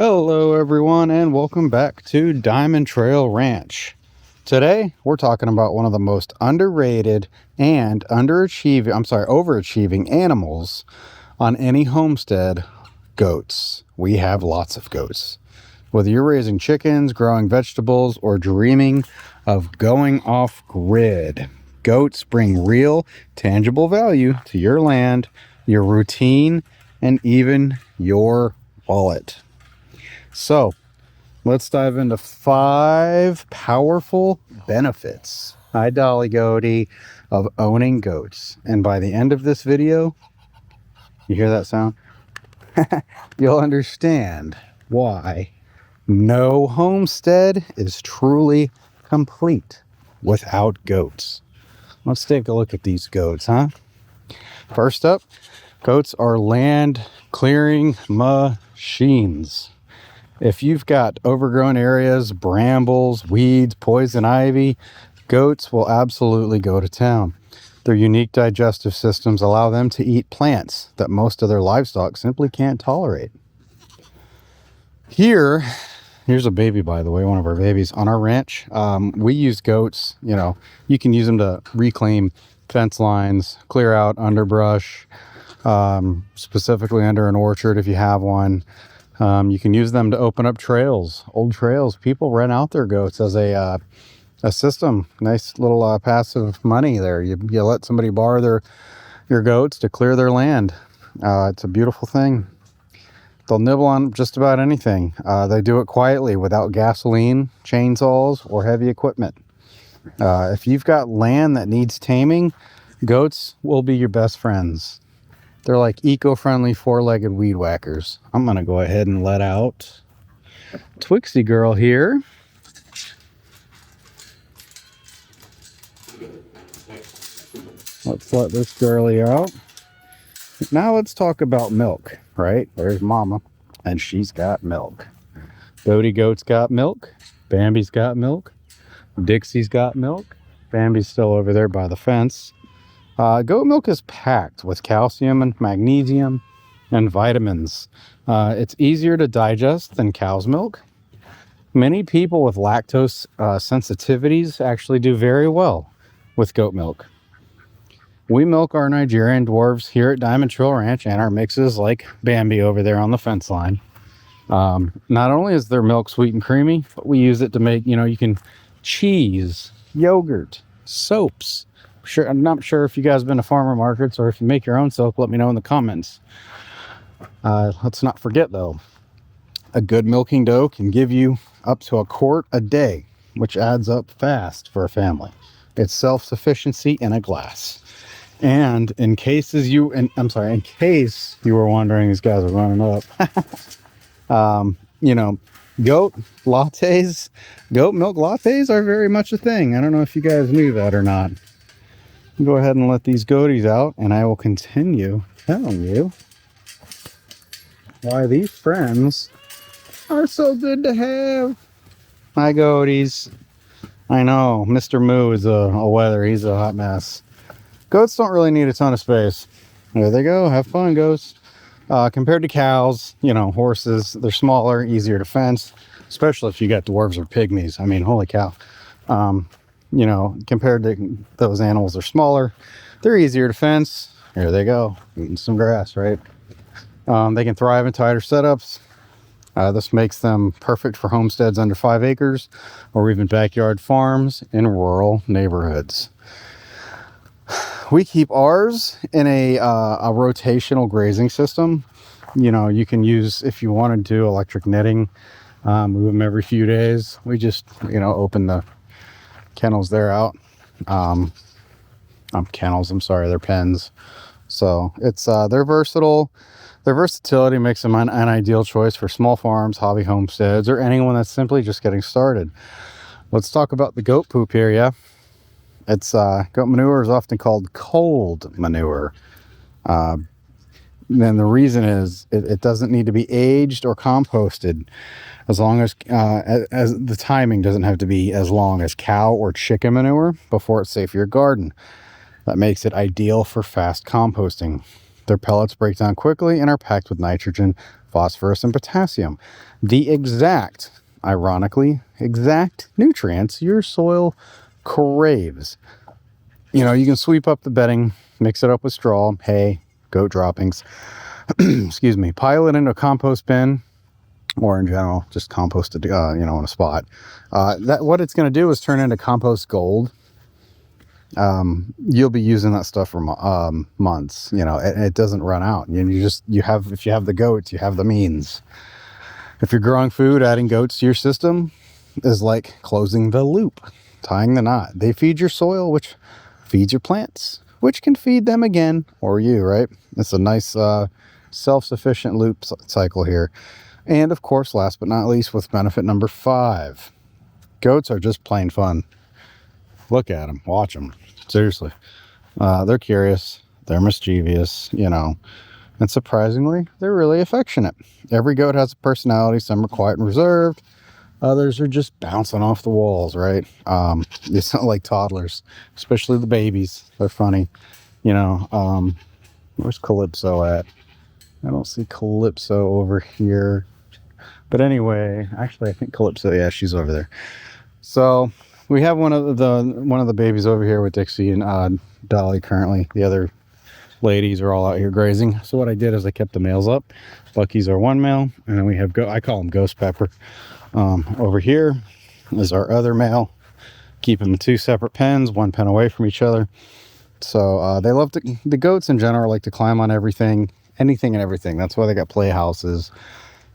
Hello everyone and welcome back to DiamondTrail Ranch. Today we're talking about one of the most underrated and overachieving animals on any homestead, goats. We have lots of goats. Whether you're raising chickens, growing vegetables, or dreaming of going off grid, goats bring real, tangible value to your land, your routine, and even your wallet. So let's dive into 5 powerful benefits, hi Dolly Goaty, of owning goats. And by the end of this video, you hear that sound? You'll understand why no homestead is truly complete without goats. Let's take a look at these goats, huh? First up, goats are land clearing machines. If you've got overgrown areas, brambles, weeds, poison ivy, goats will absolutely go to town. Their unique digestive systems allow them to eat plants that most other livestock simply can't tolerate. Here's a baby, by the way, one of our babies on our ranch. We use goats. You can use them to reclaim fence lines, clear out underbrush, specifically under an orchard if you have one. You can use them to open up trails, old trails. People rent out their goats as a system. Nice little passive money there. You let somebody borrow your goats to clear their land. It's a beautiful thing. They'll nibble on just about anything. They do it quietly without gasoline, chainsaws, or heavy equipment. If you've got land that needs taming, goats will be your best friends. They're like eco-friendly 4-legged weed whackers. I'm going to go ahead and let out Twixie girl here. Let's let this girlie out. Now let's talk about milk, right? There's Mama, and she's got milk. Goaty Goat's got milk. Bambi's got milk. Dixie's got milk. Bambi's still over there by the fence. Goat milk is packed with calcium and magnesium and vitamins. It's easier to digest than cow's milk. Many people with lactose sensitivities actually do very well with goat milk. We milk our Nigerian Dwarfs here at DiamondTrail Ranch and our mixes like Bambi over there on the fence line. Not only is their milk sweet and creamy, but we use it to make, you can cheese, yogurt, soaps. I'm not sure if you guys have been to farmer markets or if you make your own soap, let me know in the comments. Let's not forget though, a good milking doe can give you up to a quart a day, which adds up fast for a family. It's self-sufficiency in a glass. And in case you were wondering, these guys are running up. Goat milk lattes are very much a thing. I don't know if you guys knew that or not. Go ahead and let these goaties out, and I will continue telling you why these friends are so good to have. Hi, goaties. I know, Mr. Moo is a weather. He's a hot mess. Goats don't really need a ton of space. There they go. Have fun, goats. Compared to cows, horses, they're smaller, easier to fence, especially if you got dwarves or pygmies. I mean, holy cow. Compared to those animals, they're smaller, they're easier to fence. Here they go, eating some grass, right? They can thrive in tighter setups. This makes them perfect for homesteads under 5 acres or even backyard farms in rural neighborhoods. We keep ours in a rotational grazing system. You can use, if you wanted to, electric netting, move them every few days. We just, open the kennels they're out. Kennels, I'm sorry, they're pens. So it's they're versatile. Their versatility makes them an ideal choice for small farms, hobby homesteads, or anyone that's simply just getting started. Let's talk about the goat poop here. It's goat manure is often called cold manure. Then the reason is it doesn't need to be aged or composted, as long as the timing doesn't have to be as long as cow or chicken manure before it's safe for your garden. That makes it ideal for fast composting. Their pellets break down quickly and are packed with nitrogen phosphorus, and potassium. The exact, ironically, exact nutrients your soil craves. You know, you can sweep up the bedding, mix it up with straw, hay, goat droppings, excuse me, pile it into a compost bin, or in general, just compost it, you know, in a spot. What it's going to do is turn into compost gold. You'll be using that stuff for months. You know, it doesn't run out. If you have the goats, you have the means. If you're growing food, adding goats to your system is like closing the loop, tying the knot. They feed your soil, which feeds your plants, which can feed them again, or you, right? It's a nice self-sufficient loop cycle here. And of course, last but not least, with benefit number 5, goats are just plain fun. Look at them, watch them. Seriously. They're curious, they're mischievous, you know, and surprisingly, they're really affectionate. Every goat has a personality. Some are quiet and reserved. Others are just bouncing off the walls, right? It's not like toddlers, especially the babies. They're funny. You know, where's Calypso at? I don't see Calypso over here. But anyway, actually, I think Calypso, yeah, she's over there. So we have one of the babies over here with Dixie and Dolly currently. The other ladies are all out here grazing. So what I did is I kept the males up. Bucky's our one male, and then we have I call him Ghost Pepper. Over here is our other male. Keep them in 2 separate pens, 1 pen away from each other. So they love the goats in general like to climb on anything and everything. That's why they got playhouses.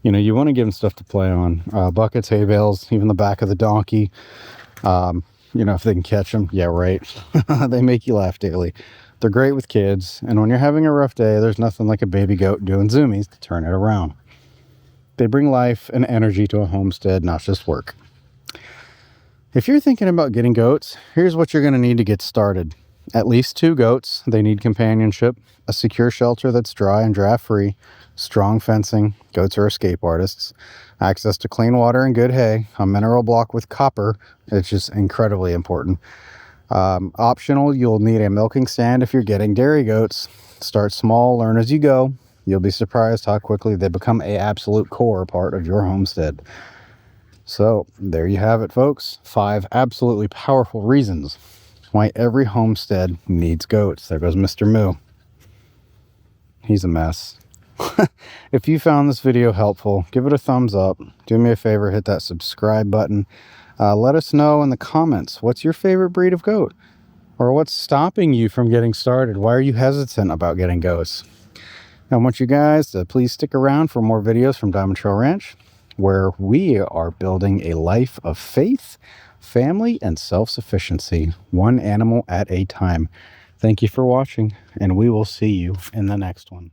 You know, you want to give them stuff to play on. Buckets, hay bales, even the back of the donkey. You know, if they can catch them. Yeah, right. They make you laugh daily. They're great with kids. And when you're having a rough day, there's nothing like a baby goat doing zoomies to turn it around. They bring life and energy to a homestead, not just work. If you're thinking about getting goats, here's what you're going to need to get started. At least 2 goats. They need companionship, a secure shelter that's dry and draft free, strong fencing. Goats are escape artists. Access to clean water and good hay, a mineral block with copper, which is incredibly important. Optional, you'll need a milking stand if you're getting dairy goats. Start small, learn as you go. You'll be surprised how quickly they become an absolute core part of your homestead. So there you have it, folks. 5 absolutely powerful reasons why every homestead needs goats. There goes Mr. Moo. He's a mess. If you found this video helpful, give it a thumbs up. Do me a favor, hit that subscribe button. Let us know in the comments, what's your favorite breed of goat? Or what's stopping you from getting started? Why are you hesitant about getting goats? I want you guys to please stick around for more videos from DiamondTrail Ranch, where we are building a life of faith, family, and self-sufficiency, one animal at a time. Thank you for watching, and we will see you in the next one.